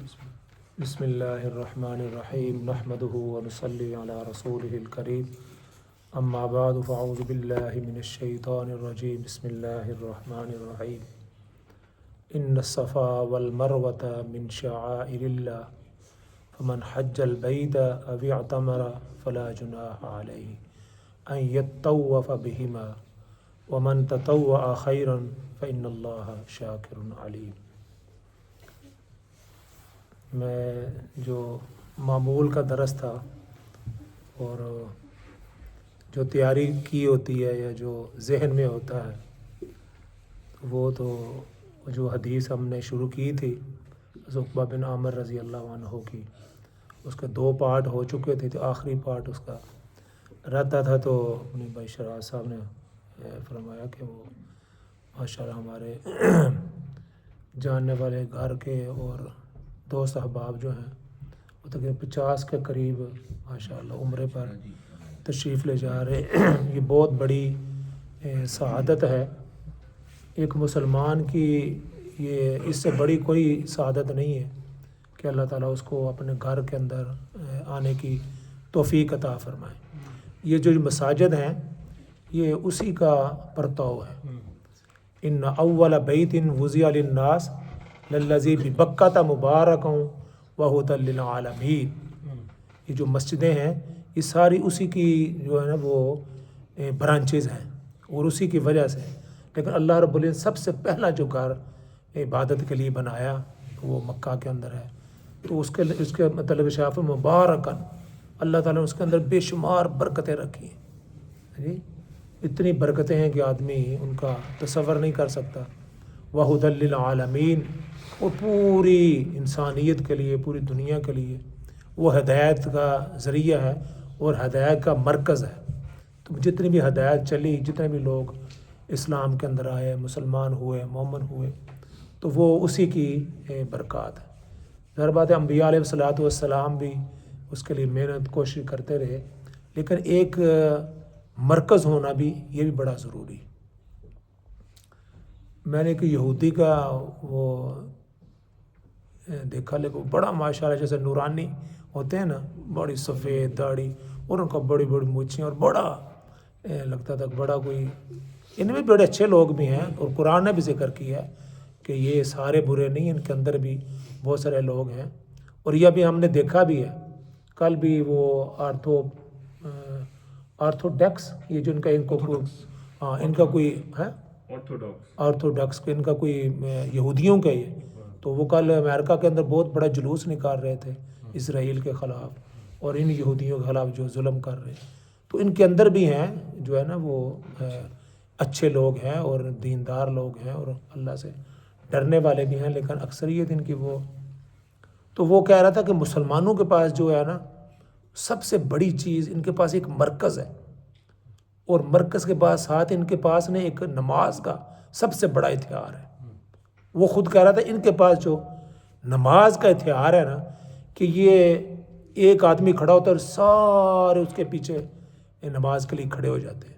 بسم اللہ الرحمن الرحیم نحمده ونصلی علی رسوله الکریم اما بعد فاعوذ باللہ من الشیطان الرجیم بسم اللہ الرحمن الرحیم ان الصفا والمروة من شعائر اللہ فمن حج البیت او اعتمر فلا جناح علیہ ان یطوف بہما ومن تطوع خیرا فإن اللہ شاکر علیم۔ میں جو معمول کا درس تھا اور جو تیاری کی ہوتی ہے یا جو ذہن میں ہوتا ہے وہ تو جو حدیث ہم نے شروع کی تھی عقبہ بن عامر رضی اللہ عنہ کی، اس کے 2 پارٹ ہو چکے تھے، تو آخری پارٹ اس کا رہتا تھا، تو اپنے بھائی شراز صاحب نے فرمایا کہ وہ ماشاء اللہ ہمارے جاننے والے گھر کے اور دوست احباب جو ہیں وہ تقریباً 50 کے قریب ماشاء اللہ عمرے پر تشریف لے جا رہے یہ بہت بڑی سعادت ہے ایک مسلمان کی، یہ اس سے بڑی کوئی سعادت نہیں ہے کہ اللہ تعالیٰ اس کو اپنے گھر کے اندر آنے کی توفیق عطا فرمائے۔ یہ جو مساجد ہیں یہ اسی کا پرتاؤ ہے۔ ان اول بیت وضع للناس للذی ببکۃ مبارکا وہدی للعالمین، یہ جو مسجدیں ہیں یہ ساری اسی کی جو ہے نا وہ برانچز ہیں اور اسی کی وجہ سے، لیکن اللہ رب العزت سب سے پہلا جو گھر عبادت کے لیے بنایا وہ مکہ کے اندر ہے، تو اس کے مطلب شاف مبارکن، اللہ تعالیٰ نے اس کے اندر بے شمار برکتیں رکھی ہیں جی، اتنی برکتیں ہیں کہ آدمی ان کا تصور نہیں کر سکتا۔ وہدی للعالمین، اور پوری انسانیت کے لیے، پوری دنیا کے لیے وہ ہدایت کا ذریعہ ہے اور ہدایت کا مرکز ہے۔ تو جتنی بھی ہدایت چلی، جتنے بھی لوگ اسلام کے اندر آئے، مسلمان ہوئے، مومن ہوئے، تو وہ اسی کی برکات ہے۔ ظاہر بات ہے انبیاء علیہ الصلوۃ والسلام بھی اس کے لیے محنت کوشش کرتے رہے، لیکن ایک مرکز ہونا بھی یہ بھی بڑا ضروری۔ میں نے ایک یہودی کا وہ دیکھا، لیکن بڑا ماشاءاللہ جیسے نورانی ہوتے ہیں نا، بڑی سفید داڑھی اور ان کا بڑی بڑی مونچھیں، اور بڑا لگتا تھا بڑا کوئی، ان میں بڑے اچھے لوگ بھی ہیں، اور قرآن نے بھی ذکر کیا ہے کہ یہ سارے برے نہیں، ان کے اندر بھی بہت سارے لوگ ہیں، اور یہ بھی ہم نے دیکھا بھی ہے۔ کل بھی وہ آرتھوڈکس، یہ جو ان کا ان کا کوئی ہے آرتھوڈکس، ان کا کوئی یہودیوں کا یہ، تو وہ کل امریکہ کے اندر بہت بڑا جلوس نکال رہے تھے اسرائیل کے خلاف اور ان یہودیوں کے خلاف جو ظلم کر رہے ہیں، تو ان کے اندر بھی ہیں جو ہے نا وہ اچھے لوگ ہیں اور دیندار لوگ ہیں اور اللہ سے ڈرنے والے بھی ہیں، لیکن اکثریت ان کی وہ، تو وہ کہہ رہا تھا کہ مسلمانوں کے پاس جو ہے نا سب سے بڑی چیز ان کے پاس ایک مرکز ہے، اور مرکز کے بعد ساتھ ان کے پاس نے ایک نماز کا سب سے بڑا ہتھیار ہے۔ وہ خود کہہ رہا تھا ان کے پاس جو نماز کا ہتھیار ہے نا، کہ یہ ایک آدمی کھڑا ہوتا ہے اور سارے اس کے پیچھے نماز کے لیے کھڑے ہو جاتے ہیں،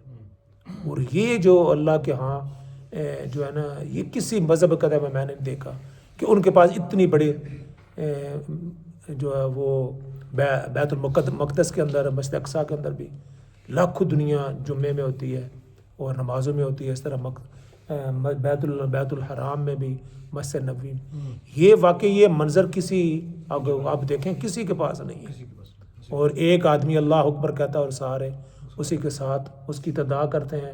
اور یہ جو اللہ کے ہاں جو ہے نا یہ کسی مذہب قدم میں نے دیکھا کہ ان کے پاس اتنی بڑی جو ہے وہ بیت المقدس کے اندر، مسجد اقصیٰ کے اندر بھی لاکھوں دنیا جمعے میں ہوتی ہے اور نمازوں میں ہوتی ہے، اس طرح بیت الحرام میں بھی، مسجد نبوی، یہ واقعی یہ منظر کسی آپ دیکھیں کسی کے پاس نہیں ہے، اور ایک آدمی اللہ اکبر کہتا ہے اور سارے اسی کے ساتھ اس کی تدا کرتے ہیں۔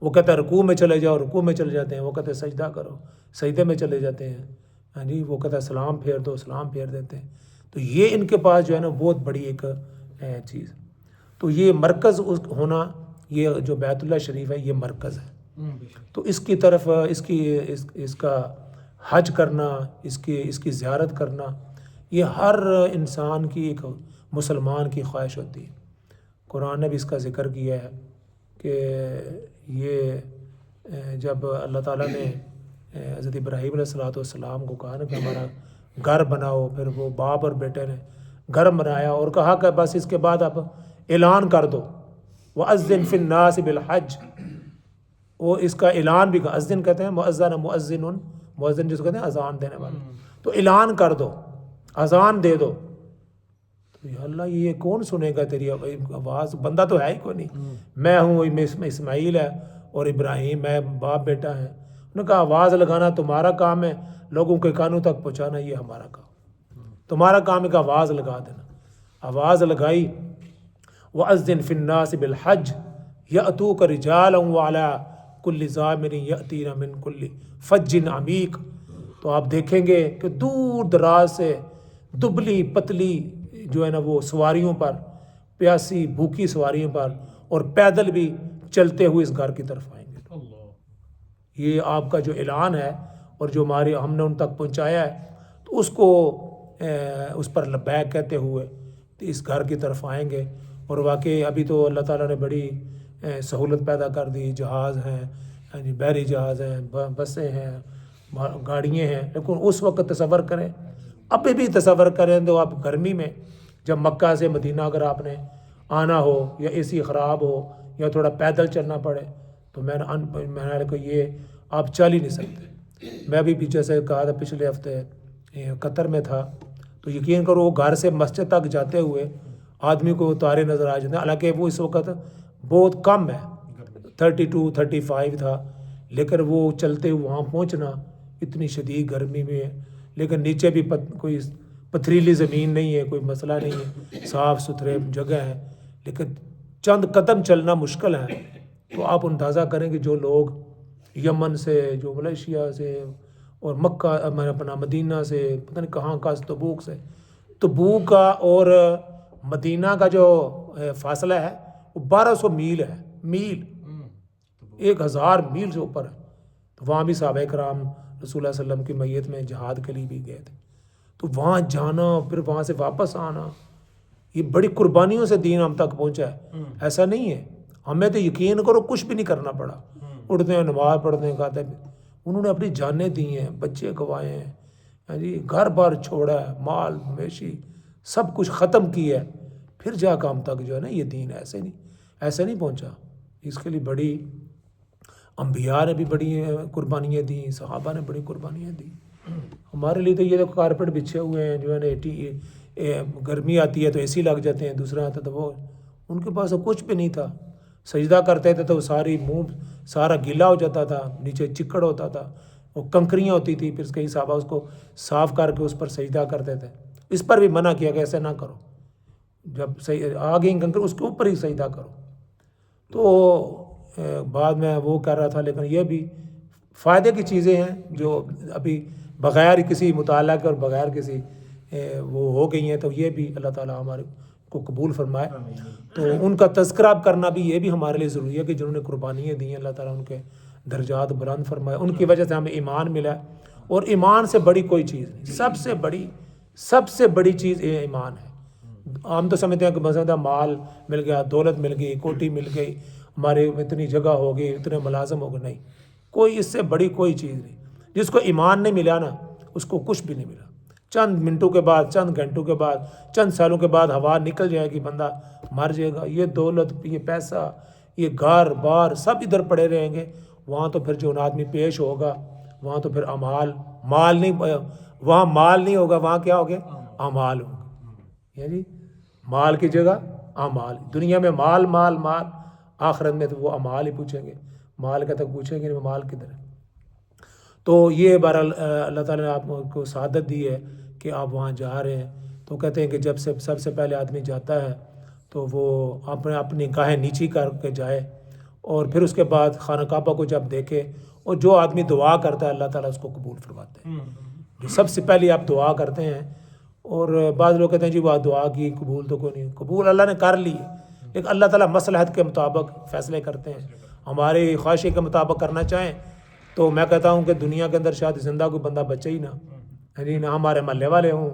وہ کہتا ہے رکوع میں چلے جاؤ، رکوع میں چلے جاتے ہیں، وہ کہتے ہیں سجدہ کرو، سجدے میں چلے جاتے ہیں، ہاں جی، وہ کہتا ہے سلام پھیر دو، سلام پھیر دیتے ہیں۔ تو یہ ان کے پاس جو ہے نا بہت بڑی ایک چیز، تو یہ مرکز ہونا، یہ جو بیت اللہ شریف ہے یہ مرکز ہے، تو اس کی طرف اس کا حج کرنا، اس کی زیارت کرنا، یہ ہر انسان کی، ایک مسلمان کی خواہش ہوتی ہے۔ قرآن نے بھی اس کا ذکر کیا ہے کہ یہ جب اللہ تعالیٰ نے حضرت ابراہیم علیہ الصلوۃ والسلام کو کہا نا کہ ہمارا گھر بناؤ، پھر وہ باپ اور بیٹے نے گھر بنایا اور کہا کہ بس اس کے بعد اب اعلان کر دو، وَأَذِّن فِي النَّاسِ بِالْحَجِّ، وہ اس کا اعلان بھی، اذن کہتے ہیں مؤذن، مؤذن جس کو کہتے ہیں اذان دینے والا، تو اعلان کر دو، اذان دے دو. تو یا اللہ یہ کون سنے گا تیری آواز؟ بندہ تو ہے ہی کوئی نہیں. میں ہوں، اسماعیل ہے اور ابراہیم، میں باپ بیٹا ہے. انہوں نے کہا آواز لگانا تمہارا کام ہے، لوگوں کے کانوں تک پہنچانا یہ ہمارا کام. تمہارا کام ہے کہ آواز لگا دینا. آواز لگائی. وَأَذِّن فِي النَّاسِ بِالْحَجِّ يَأْتُوكَ رِجَالًا وَعَلَىٰ كُلِّ ضَامِرٍ يَأْتِينَ مِنْ كُلِّ فَجٍّ عَمِيقٍ. تو آپ دیکھیں گے کہ دور دراز سے دبلی پتلی جو ہے نا وہ سواریوں پر، پیاسی بھوکی سواریوں پر، اور پیدل بھی چلتے ہوئے اس گھر کی طرف آئیں گے. یہ آپ کا جو اعلان ہے اور جو ہم نے ان تک پہنچایا ہے، تو اس کو اس پر لبیک کہتے ہوئے اس گھر کی طرف آئیں گے. اور واقعی ابھی تو اللہ تعالیٰ نے بڑی سہولت پیدا کر دی. جہاز ہیں، بحری جہاز ہیں، بسیں ہیں، گاڑیاں ہیں. لیکن اس وقت تصور کریں، ابھی بھی تصور کریں تو آپ گرمی میں جب مکہ سے مدینہ اگر آپ نے آنا ہو، یا اے سی خراب ہو، یا تھوڑا پیدل چلنا پڑے، تو میں نے کہا یہ آپ چل ہی نہیں سکتے. میں بھی جیسے کہا تھا پچھلے ہفتے قطر میں تھا، تو یقین کرو وہ گھر سے مسجد تک جاتے ہوئے آدمی کو تارے نظر آ جاتے ہیں. حالانکہ وہ اس وقت بہت کم ہے، 32 35 تھا، لیکن وہ چلتے ہوئے وہاں پہنچنا اتنی شدید گرمی میں ہے. لیکن نیچے بھی کوئی پتھریلی زمین نہیں ہے، کوئی مسئلہ نہیں ہے، صاف ستھرے جگہ ہے، لیکن چند قدم چلنا مشکل ہے. تو آپ اندازہ کریں کہ جو لوگ یمن سے، جو ملیشیا سے، اور مکہ اپنا مدینہ سے، پتہ نہیں کہاں کا، تبوک سے، تبوک کا اور مدینہ کا جو فاصلہ ہے وہ 1200 میل ہے. میل 1000 میل سے اوپر ہے. تو وہاں بھی صحابہ کرام رسول اللہ صلی اللہ علیہ وسلم کی میت میں جہاد کے لیے بھی گئے تھے. تو وہاں جانا، پھر وہاں سے واپس آنا، یہ بڑی قربانیوں سے دین ہم تک پہنچا ہے. ایسا نہیں ہے ہمیں تو یقین کرو کچھ بھی نہیں کرنا پڑا. اٹھتے ہیں، نماز پڑھتے ہیں، کہتے ہیں انہوں نے اپنی جانیں دی ہیں، بچے گنوائے ہیں، جی گھر بار چھوڑا ہے، مال مویشی سب کچھ ختم کیا ہے، پھر جا کے ہم تک جو ہے نا یہ دین ایسے نہیں پہنچا. اس کے لیے بڑی انبیاء نے بھی بڑی قربانیاں دیں، صحابہ نے بڑی قربانیاں دی. ہمارے لیے تو یہ کارپیٹ بچھے ہوئے ہیں جو ہے نا، گرمی آتی ہے تو اے سی لگ جاتے ہیں، دوسرا آتا تو وہ، ان کے پاس کچھ بھی نہیں تھا. سجدہ کرتے تھے تو ساری منہ سارا گیلا ہو جاتا تھا، نیچے چکڑ ہوتا تھا، وہ کنکریاں ہوتی تھی، پھر کئی صحابہ اس کو صاف کر کے اس پر سجدہ کرتے تھے. اس پر بھی منع کیا کہ ایسے نہ کرو، جب آ گئی کنکری اس کے اوپر ہی سجدہ کرو. تو بعد میں وہ کر رہا تھا. لیکن یہ بھی فائدے کی چیزیں ہیں جو ابھی بغیر کسی مطالعہ کے اور بغیر کسی وہ ہو گئی ہیں. تو یہ بھی اللہ تعالیٰ ہمارے کو قبول فرمائے. تو ان کا تذکرہ کرنا بھی یہ بھی ہمارے لیے ضروری ہے کہ جنہوں نے قربانیاں دی ہیں، اللہ تعالیٰ ان کے درجات بلند فرمائے. ان کی وجہ سے ہمیں ایمان ملا، اور ایمان سے بڑی کوئی چیز نہیں. سب سے بڑی چیز یہ ایمان ہے. ہم تو سمجھتے ہیں کہ مثلا مال مل گیا، دولت مل گئی، کوٹی مل گئی، ہمارے اتنی جگہ ہو گئی، اتنے ملازم ہو گئے. نہیں، کوئی اس سے بڑی کوئی چیز نہیں. جس کو ایمان نہیں ملا نا، اس کو کچھ بھی نہیں ملا. چند منٹوں کے بعد، چند گھنٹوں کے بعد، چند سالوں کے بعد ہوا نکل جائے گی، بندہ مر جائے گا. یہ دولت، یہ پیسہ، یہ گھر بار سب ادھر پڑے رہیں گے. وہاں تو پھر جو آدمی پیش ہوگا، وہاں تو پھر مال نہیں ہوگا، وہاں کیا ہوگا؟ اعمال ہوگا. یعنی مال کی جگہ اعمال. دنیا میں مال مال مال، آخرت میں تو وہ اعمال ہی پوچھیں گے. مال کا تک پوچھیں گے مال کدھر ہے. تو یہ بہرحال اللہ تعالیٰ نے آپ کو سعادت دی ہے کہ آپ وہاں جا رہے ہیں. تو کہتے ہیں کہ جب سب سے پہلے آدمی جاتا ہے تو وہ اپنی گاہیں نیچی کر کے جائے، اور پھر اس کے بعد خانہ کعبہ کو جب دیکھے، اور جو آدمی دعا کرتا ہے اللہ تعالیٰ اس کو قبول فرماتے ہیں. جو سب سے پہلے آپ دعا کرتے ہیں، اور بعض لوگ کہتے ہیں جی وہ دعا کی قبول تو کوئی نہیں. قبول اللہ نے کر لی، لیکن اللہ تعالیٰ مصلحت کے مطابق فیصلے کرتے ہیں. ہماری خواہشی کے مطابق کرنا چاہیں تو میں کہتا ہوں کہ دنیا کے اندر شاید زندہ کوئی بندہ بچے ہی نہ. یعنی نہ ہمارے محلے والے ہوں،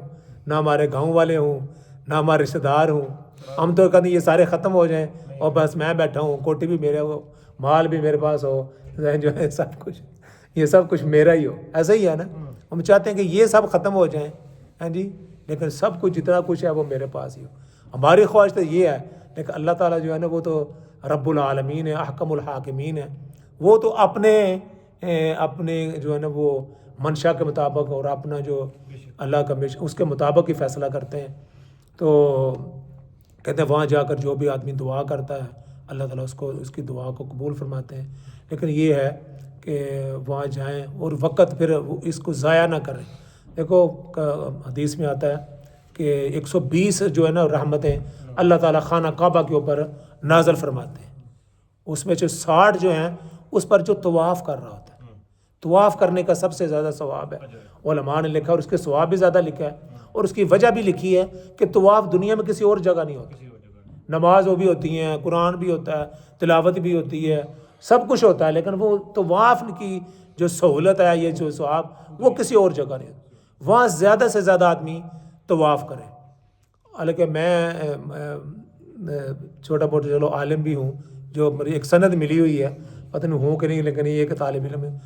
نہ ہمارے گاؤں والے ہوں، نہ ہمارے رشتہ دار ہوں. ہم تو کہتے ہیں یہ سارے ختم ہو جائیں اور بس میں بیٹھا ہوں، کوٹی بھی میرے ہو، مال بھی میرے پاس ہو، جو ہے سب کچھ میرا ہی ہو. ایسا ہی ہے نا. ہم چاہتے ہیں کہ یہ سب ختم ہو جائیں، ہاں جی، لیکن سب کچھ جتنا کچھ ہے وہ میرے پاس ہی ہو. ہماری خواہش تو یہ ہے، لیکن اللہ تعالیٰ جو ہے نا وہ تو رب العالمین ہے، احکم الحاکمین ہے. وہ تو اپنے جو ہے نا وہ منشا کے مطابق اور اپنا جو اللہ کا اس کے مطابق ہی فیصلہ کرتے ہیں. تو کہتے ہیں وہاں جا کر جو بھی آدمی دعا کرتا ہے اللہ تعالیٰ اس کی دعا کو قبول فرماتے ہیں. لیکن یہ ہے کہ وہاں جائیں اور وقت پھر اس کو ضائع نہ کریں. دیکھو حدیث میں آتا ہے کہ 120 جو ہے نا رحمتیں اللہ تعالیٰ خانہ کعبہ کے اوپر نازل فرماتے ہیں. اس میں جو 60 جو ہیں اس پر جو طواف کر رہا ہوتا ہے. طواف کرنے کا سب سے زیادہ ثواب ہے. علماء نے لکھا اور اس کے ثواب بھی زیادہ لکھا ہے اور اس کی وجہ بھی لکھی ہے کہ طواف دنیا میں کسی اور جگہ نہیں ہوتا. نماز وہ بھی ہوتی ہیں, قرآن بھی ہوتا ہے, تلاوت بھی ہوتی ہے, سب کچھ ہوتا ہے, لیکن وہ طواف کی جو سہولت ہے, یہ جو ثواب وہ کسی اور جگہ نہیں ہوتا. وہاں زیادہ سے زیادہ آدمی طواف کریں. حالانکہ میں چھوٹا موٹا چلو عالم بھی ہوں, جو میری ایک سند ملی ہوئی ہے, پتہ نہیں ہوں کہ نہیں, لیکن یہ ایک طالب علم ہے.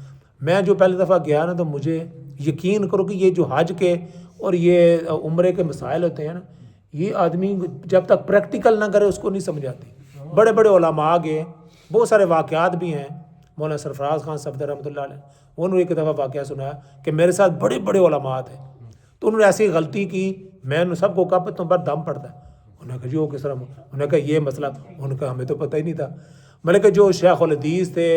میں جو پہلی دفعہ گیا نا تو مجھے یقین کرو کہ یہ جو حج کے اور یہ عمرے کے مسائل ہوتے ہیں نا, یہ آدمی جب تک پریکٹیکل نہ کرے اس کو نہیں سمجھ آتی. بڑے بڑے علماء آگے بہت سارے واقعات بھی ہیں. مولانا سرفراز خان صفدر رحمۃ اللہ علیہ, انہوں نے ایک دفعہ واقعہ سنایا کہ میرے ساتھ بڑے بڑے علماء تھے, تو انہوں نے ایسی غلطی کی. میں نے سب کو کہا تم پر دم پڑتا ہے. انہوں نے کہا جی وہ کس طرح؟ انہوں نے کہا یہ مسئلہ. انہوں نے کہا ہمیں تو پتہ ہی نہیں تھا. میں نے کہا جو شیخ الحدیث تھے,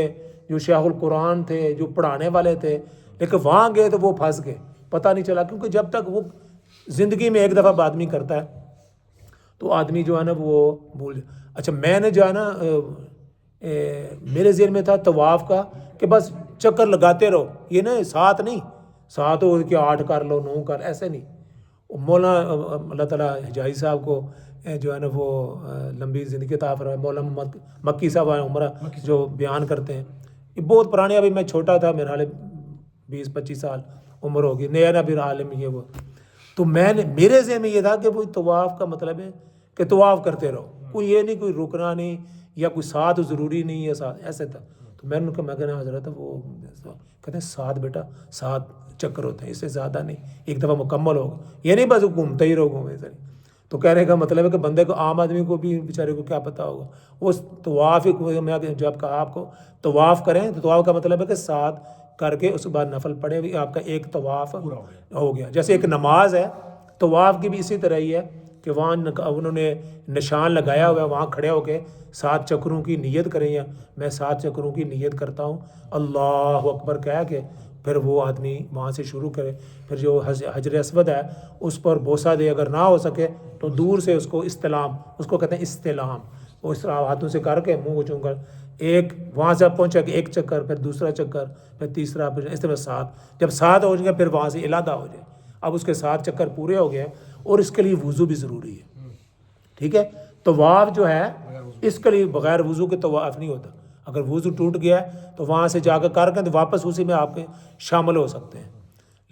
جو شیخ القرآن تھے, جو پڑھانے والے تھے, لیکن وہاں گئے تو وہ پھنس گئے, پتہ نہیں چلا. کیونکہ جب تک وہ زندگی میں ایک دفعہ آدمی کرتا ہے تو آدمی جو ہے نا وہ بھول جائے. اچھا میں نے جو ہے نا میرے ذہن میں تھا طواف کا کہ بس چکر لگاتے رہو, یہ نا 7 نہیں, 7 ہو کہ 8 کر لو, 9 کر, ایسے نہیں. مولانا اللہ تعالیٰ حجائی صاحب کو جو ہے نا وہ لمبی زندگی عطا فرمائے, مولانا مکی صاحب عمرہ جو بیان کرتے ہیں, یہ بہت پرانے, ابھی میں چھوٹا تھا, میرے حال 20-25 سال عمر ہوگی, نیا نا پھر عالم یہ وہ. تو میں نے میرے ذہن میں یہ تھا کہ وہ طواف کا مطلب ہے کہ طواف کرتے رہو, کوئی یہ نہیں, کوئی رکنا نہیں, یا کوئی 7 ضروری نہیں ہے 7, ایسے تھا. تو میں نے کہا, میں کہنا حضرت وہ کہتے ہیں 7 بیٹا 7 چکر ہوتے ہیں, اس سے زیادہ نہیں, ایک دفعہ مکمل ہوگا, یہ نہیں بس گھومتے ہی رہو ایسے نہیں. تو کہنے کا مطلب ہے کہ بندے کو, عام آدمی کو بھی بیچارے کو کیا پتہ ہوگا. وہ طواف ہی, میں جب کہا آپ کو طواف کریں تو طواف کا مطلب ہے کہ 7 کر کے اس کے بعد نفل پڑھے, آپ کا ایک طواف ہو گیا. جیسے ایک نماز ہے, طواف کی بھی اسی طرح ہی ہے کہ وہاں انہوں نے نشان لگایا ہوا ہے, وہاں کھڑے ہو کے 7 چکروں کی نیت کریں. یا میں 7 چکروں کی نیت کرتا ہوں, اللہ اکبر کہہ کے پھر وہ آدمی وہاں سے شروع کرے. پھر جو حجر اسود ہے اس پر بوسہ دے, اگر نہ ہو سکے تو دور سے اس کو استلام, اس کو کہتے ہیں استلام, وہ اس طرح ہاتھوں سے کر کے منہ کو چون کر ایک وہاں سے پہنچا کہ ایک چکر, پھر دوسرا چکر, پھر تیسرا, پھر اس طرح 7. جب 7 ہو جائیں پھر وہاں سے علادہ ہو جائے. اب اس کے 7 چکر پورے ہو گئے, اور اس کے لیے وضو بھی ضروری ہے. ٹھیک ہے, طواف جو ہے اس کے لیے بغیر وضو کے طواف نہیں ہوتا. اگر وضو ٹوٹ گیا ہے تو وہاں سے جا کر کے تو واپس اسی میں آپ کے شامل ہو سکتے ہیں.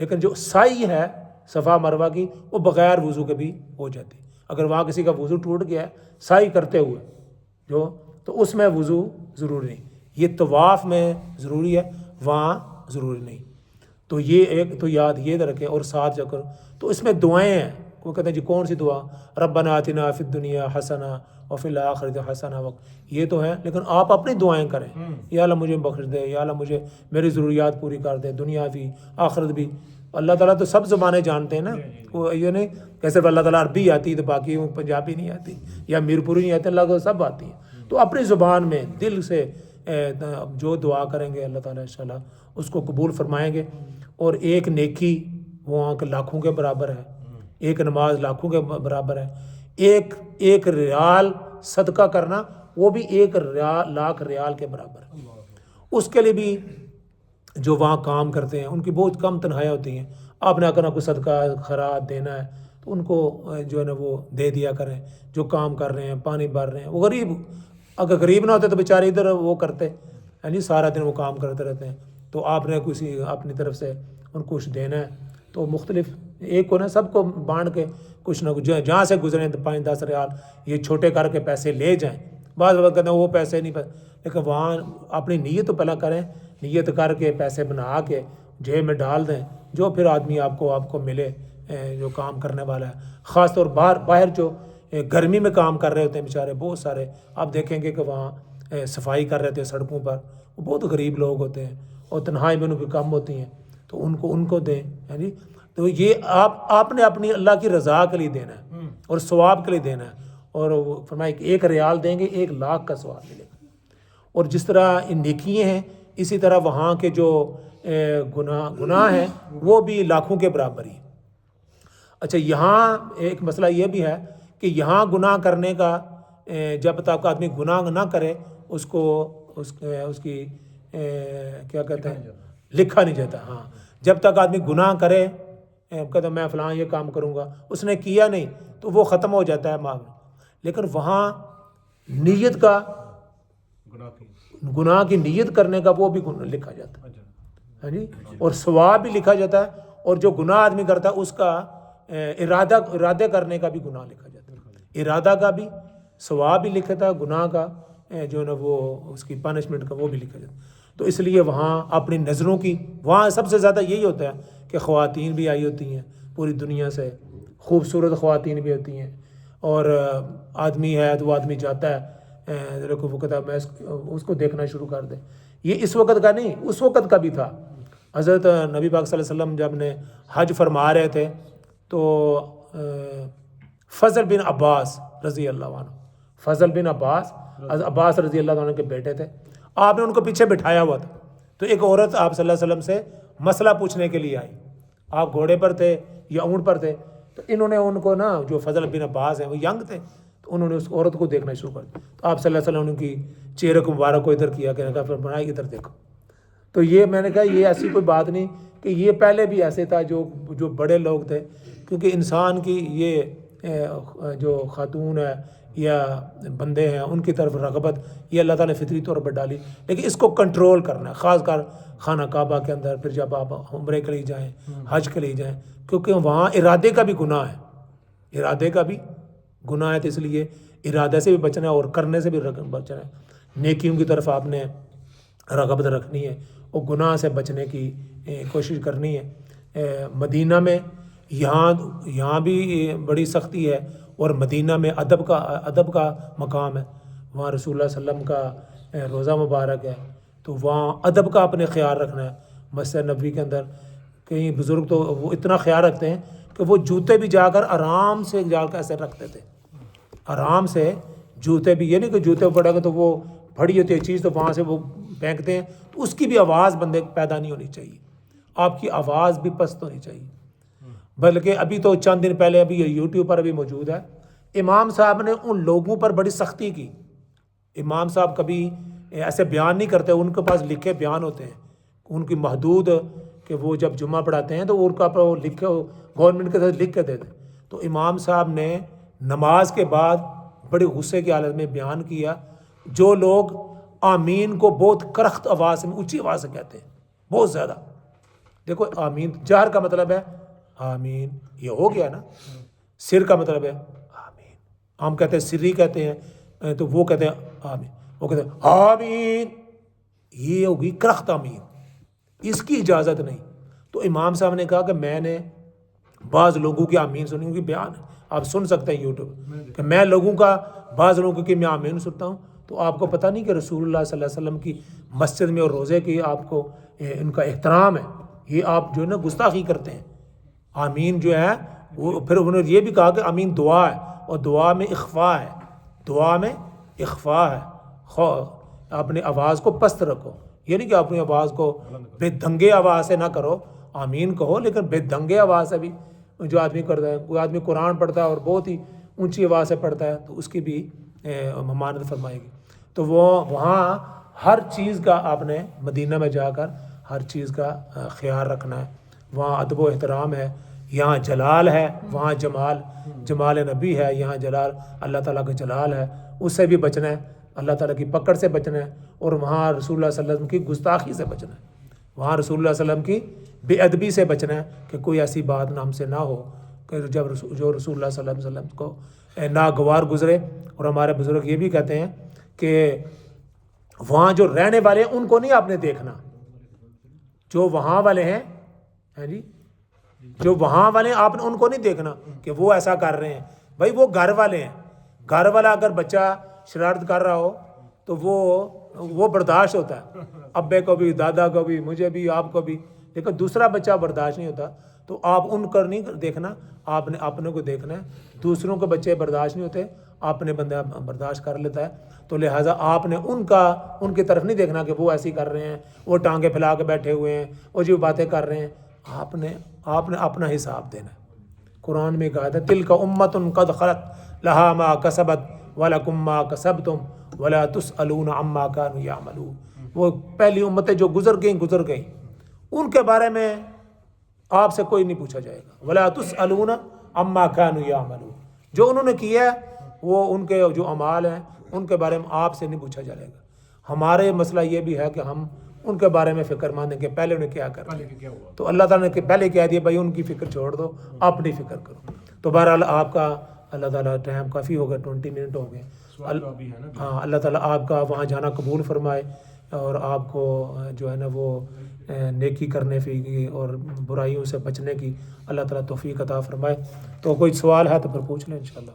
لیکن جو سعی ہے صفا مروہ کی وہ بغیر وضو کے بھی ہو جاتی. اگر وہاں کسی کا وضو ٹوٹ گیا ہے سعی کرتے ہوئے جو, تو اس میں وضو ضروری نہیں. یہ طواف میں ضروری ہے, وہاں ضروری نہیں. تو یہ ایک تو یاد یہ رکھیں. اور 7 چکر تو اس میں دعائیں ہیں. وہ کہتے ہیں جی کون سی دعا؟ ربنا آتنا فی الدنیا حسنہ وفی الآخرۃ حسنہ, یہ تو ہے. لیکن آپ اپنی دعائیں کریں, یا اللہ مجھے بخش دے, یا اللہ مجھے میری ضروریات پوری کر دے, دنیا بھی آخرت بھی. اللہ تعالیٰ تو سب زبانیں جانتے ہیں نا, وہ یہ نہیں کیسے اللہ تعالیٰ عربی آتی تو باقی پنجابی نہیں آتی, یا میرپوری نہیں آتی, اللہ کو سب آتی ہے. تو اپنی زبان میں دل سے جو دعا کریں گے اللہ تعالیٰ انشاءاللہ اس کو قبول فرمائیں گے. اور ایک نیکی وہاں کے لاکھوں کے برابر ہے, ایک نماز لاکھوں کے برابر ہے. ایک ریال صدقہ کرنا وہ بھی 1 لاکھ ریال کے برابر ہے. اس کے لیے بھی جو وہاں کام کرتے ہیں ان کی بہت کم تنخواہیں ہوتی ہیں. آپ نے اگر کوئی صدقہ خیرات دینا ہے تو ان کو جو ہے نا وہ دے دیا کریں, جو کام کر رہے ہیں, پانی بھر رہے ہیں. وہ غریب, اگر غریب نہ ہوتے تو بیچارے ادھر وہ کرتے ہیں نہیں, سارا دن وہ کام کرتے رہتے ہیں. تو آپ نے کسی اپنی طرف سے ان کو کچھ دینا ہے تو مختلف ایک کو نا سب کو بانٹ کے کچھ نہ کچھ جہاں سے گزریں 5-10 ریال یہ چھوٹے کر کے پیسے لے جائیں. بعض وقت کہتے ہیں وہ پیسے نہیں, لیکن وہاں اپنی نیت تو پہلے کریں, نیت کر کے پیسے بنا کے جیب میں ڈال دیں, جو پھر آدمی آپ کو ملے جو کام کرنے والا ہے. خاص طور باہر جو گرمی میں کام کر رہے ہوتے ہیں بیچارے بہت سارے, آپ دیکھیں گے کہ وہاں صفائی کر رہے تھے سڑکوں پر, وہ بہت غریب لوگ ہوتے ہیں اور تنہائی میں ان کی کم ہوتی ہیں. تو ان کو دیں. جی تو یہ آپ نے اپنی اللہ کی رضا کے لیے دینا ہے اور ثواب کے لیے دینا ہے. اور وہ فرمایا کہ 1 ریال دیں گے 1 لاکھ کا ثواب ملے گا. اور جس طرح نیکیاں ہیں اسی طرح وہاں کے جو گناہ ہیں وہ بھی لاکھوں کے برابر ہی. اچھا یہاں ایک مسئلہ یہ بھی ہے کہ یہاں گناہ کرنے کا جب تک آدمی گناہ نہ کرے اس کی کیا کہتے ہیں لکھا نہیں جاتا. ہاں جب تک آدمی گناہ کرے کہتا میں فلاں یہ کام کروں گا, اس نے کیا نہیں تو وہ ختم ہو جاتا ہے معاملہ. لیکن وہاں نیت کا گناہ کی نیت کرنے کا وہ بھی لکھا جاتا ہے. ہاں جی اور ثواب بھی لکھا جاتا ہے, اور جو گناہ آدمی کرتا ہے اس کا ارادہ کرنے کا بھی گناہ لکھا جاتا ہے. ارادہ کا بھی ثواب بھی لکھا تھا, گناہ کا جو ہے نا وہ اس کی پنشمنٹ کا وہ بھی لکھا جاتا ہے. تو اس لیے وہاں اپنی نظروں کی وہاں سب سے زیادہ یہی ہوتا ہے کہ خواتین بھی آئی ہوتی ہیں پوری دنیا سے, خوبصورت خواتین بھی ہوتی ہیں, اور آدمی ہے تو وہ آدمی جاتا ہے وہ کہتا ہے میں اس کو دیکھنا شروع کر دیں. یہ اس وقت کا نہیں, اس وقت کا بھی تھا. حضرت نبی پاک صلی اللہ علیہ وسلم جب نے حج فرما رہے تھے تو فضل بن عباس رضی اللہ عنہ, فضل بن عباس رضی اللہ عنہ کے بیٹے تھے. آپ نے ان کو پیچھے بٹھایا ہوا تھا, تو ایک عورت آپ صلی اللہ علیہ وسلم سے مسئلہ پوچھنے کے لیے آئی. آپ گھوڑے پر تھے یا اونٹ پر تھے, تو انہوں نے ان کو نا جو فضل بن عباس ہیں وہ ینگ تھے, تو انہوں نے اس عورت کو دیکھنا شروع کر دیا. تو آپ صلی اللہ علیہ وسلم نے ان کی چہرے کو مبارک کو ادھر کیا, کہنے کا پھر بنائی ادھر دیکھو. تو یہ میں نے کہا یہ ایسی کوئی بات نہیں کہ یہ پہلے بھی ایسے تھا جو بڑے لوگ تھے, کیونکہ انسان کی یہ جو خاتون ہے یا بندے ہیں ان کی طرف رغبت یہ اللہ تعالیٰ نے فطری طور پر ڈالی, لیکن اس کو کنٹرول کرنا ہے, خاص کر خانہ کعبہ کے اندر. پھر جب آپ عمرے کے لیے جائیں, حج کے لیے جائیں, کیونکہ وہاں ارادے کا بھی گناہ ہے, ارادے کا بھی گناہ ہے. تو اس لیے ارادے سے بھی بچنا ہے اور کرنے سے بھی بچنا ہے. نیکیوں کی طرف آپ نے رغبت رکھنی ہے اور گناہ سے بچنے کی کوشش کرنی ہے. مدینہ میں یہاں بھی بڑی سختی ہے, اور مدینہ میں ادب کا مقام ہے. وہاں رسول اللہ صلی اللہ علیہ وسلم کا روزہ مبارک ہے, تو وہاں ادب کا اپنے خیال رکھنا ہے. مسجد نبوی کے اندر کئی بزرگ تو وہ اتنا خیال رکھتے ہیں کہ وہ جوتے بھی جا کر آرام سے جا کر ایسے رکھتے تھے, آرام سے جوتے بھی, یہ نہیں کہ جوتے پڑے گا تو وہ پھڑی ہوتی ہے چیز تو وہاں سے وہ پھینکتے ہیں, تو اس کی بھی آواز بندے پیدا نہیں ہونی چاہیے, آپ کی آواز بھی پست ہونی چاہیے. بلکہ ابھی تو چند دن پہلے ابھی یوٹیوب پر بھی موجود ہے, امام صاحب نے ان لوگوں پر بڑی سختی کی. امام صاحب کبھی ایسے بیان نہیں کرتے, ان کے پاس لکھے بیان ہوتے ہیں ان کی محدود, کہ وہ جب جمعہ پڑھاتے ہیں تو ان کا لکھے گورنمنٹ کے ساتھ لکھ کے دیتے. تو امام صاحب نے نماز کے بعد بڑے غصے کی حالت میں بیان کیا, جو لوگ آمین کو بہت کرخت آواز میں اونچی آواز سے کہتے ہیں بہت زیادہ. دیکھو آمین جہر کا مطلب ہے آمین, یہ ہو گیا نا. سر کا مطلب ہے آمین, ہم کہتے ہیں سری کہتے ہیں, تو وہ کہتے ہیں آمین, وہ کہتے ہیں آمین, یہ ہوگی کرخت آمین, اس کی اجازت نہیں. تو امام صاحب نے کہا کہ میں نے بعض لوگوں کی آمین سنی, ان کی بیان آپ سن سکتے ہیں یوٹیوب, کہ میں لوگوں کا بعض لوگوں کی میں آمین سنتا ہوں. تو آپ کو پتہ نہیں کہ رسول اللہ صلی اللہ علیہ وسلم کی مسجد میں اور روزے کی آپ کو ان کا احترام ہے, یہ آپ جو ہے نا گستاخی کرتے ہیں. آمین جو ہے وہ پھر انہوں نے یہ بھی کہا کہ آمین دعا ہے, اور دعا میں اخفا ہے, دعا میں اخفا ہے. اپنی آواز کو پست رکھو, یہ نہیں کہ اپنی آواز کو بے دھنگے آواز سے نہ کرو, آمین کہو لیکن بے دھنگے آواز سے بھی جو آدمی کرتا ہے. کوئی آدمی قرآن پڑھتا ہے اور بہت ہی اونچی آواز سے پڑھتا ہے تو اس کی بھی ممانعت فرمائے گی. تو وہ وہاں ہر چیز کا آپ نے مدینہ میں جا کر ہر چیز کا خیال رکھنا ہے. وہاں ادب و احترام ہے, یہاں جلال ہے, وہاں جمال نبی ہے, یہاں جلال اللہ تعالیٰ کا جلال ہے, اس سے بھی بچنا ہے, اللہ تعالیٰ کی پکڑ سے بچنا ہے. اور وہاں رسول اللہ صلی اللہ علیہ وسلم کی گستاخی سے بچنا ہے, وہاں رسول اللہ صلی اللہ علیہ وسلم کی بے ادبی سے بچنا ہے, کہ کوئی ایسی بات ہم سے نہ ہو کہ جو رسول اللہ صلی اللہ علیہ وسلم کو ناگوار گزرے. اور ہمارے بزرگ یہ بھی کہتے ہیں کہ وہاں جو رہنے والے ہیں ان کو نہیں آپ نے دیکھنا, جو وہاں والے ہیں جی, جو وہاں والے ہیں آپ نے ان کو نہیں دیکھنا کہ وہ ایسا کر رہے ہیں. بھائی وہ گھر والے ہیں, گھر والا اگر بچہ شرارت کر رہا ہو تو وہ برداشت ہوتا ہے, ابے کو بھی, دادا کو بھی, مجھے بھی, آپ کو بھی. لیکن دوسرا بچہ برداشت نہیں ہوتا تو آپ ان کا نہیں دیکھنا، آپ نے اپنے کو دیکھنا ہے. دوسروں کے بچے برداشت نہیں ہوتے، اپنے بندہ برداشت کر لیتا ہے. تو لہٰذا آپ نے ان کی طرف نہیں دیکھنا کہ وہ ایسی کر رہے ہیں، وہ ٹانگیں پھیلا کے بیٹھے ہوئے ہیں، وہ جو باتیں کر رہے ہیں. آپ نے اپنا حساب دینا ہے. قرآن میں کہا تھا تلک امت قد خلت لہا ما کسبت ولکم ما کسبتم ولا تسألون عما کانوا یعملون. وہ پہلی امتیں جو گزر گئیں ان کے بارے میں آپ سے کوئی نہیں پوچھا جائے گا. ولا تسألون عما کانوا یعملون، جو انہوں نے کیا ہے وہ ان کے جو اعمال ہیں ان کے بارے میں آپ سے نہیں پوچھا جائے گا. ہمارے مسئلہ یہ بھی ہے کہ ہم ان کے بارے میں فکر مانیں کہ پہلے انہیں کیا کر تو اللہ تعالیٰ نے پہلے کہہ دیا بھائی ان کی فکر چھوڑ دو، اپنی فکر کرو. تو بہرحال آپ کا اللہ تعالیٰ ٹائم کافی ہو گیا، 20 منٹ ہو گئے. ہاں اللہ تعالیٰ آپ کا وہاں جانا قبول فرمائے اور آپ کو جو ہے نا وہ نیکی کرنے کی اور برائیوں سے بچنے کی اللہ تعالیٰ توفیق عطا فرمائے. تو کوئی سوال ہے تو پھر پوچھ لیں انشاءاللہ.